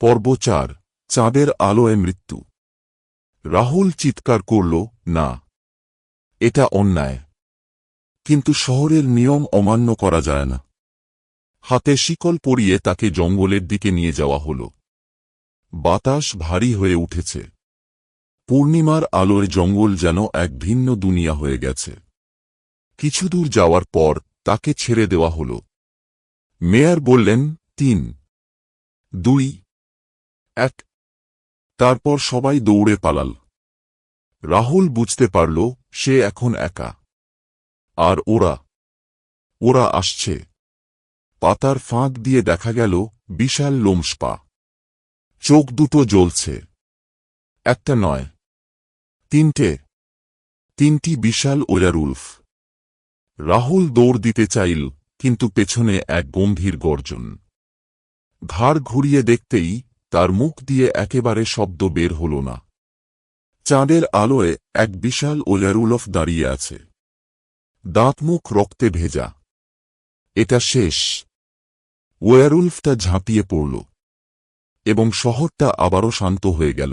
পর্ব ৪ চাঁদের আলোয় মৃত্যু। রাহুল চিৎকার করল, না, এটা অন্যায়। কিন্তু শহরের নিয়ম অমান্য করা যায় না। হাতে শিকল পরিয়ে তাকে জঙ্গলের দিকে নিয়ে যাওয়া হল। বাতাস ভারী হয়ে উঠেছে। পূর্ণিমার আলোয় জঙ্গল যেন এক ভিন্ন দুনিয়া হয়ে গেছে। কিছু দূর যাওয়ার পর তাকে ছেড়ে দেওয়া হল। মেয়র বললেন, ৩, ২, ১। তারপর সবাই দৌড়ে পালাল। রাহুল বুঝতে পারল সে এখন একা। আর ওরা আসছে। পাতার ফাঁক দিয়ে দেখা গেল বিশাল লোমশ পা। চোখ দুটো জ্বলছে। একটা নয়, তিনটি বিশাল ওয়ারউলফ। রাহুল দৌড় দিতে চাইল, কিন্তু পেছনে এক গম্ভীর গর্জন। ঘাড় ঘুরিয়ে দেখতেই তার মুখ দিয়ে একেবারে শব্দ বের হল না। চাঁদের আলোয় এক বিশাল ওয়ারউলফ দাঁড়িয়ে আছে। দাঁত মুখ রক্তে ভেজা। এটা শেষ। ওয়ারউলফটা ঝাঁপিয়ে পড়ল এবং শহরটা আবারও শান্ত হয়ে গেল।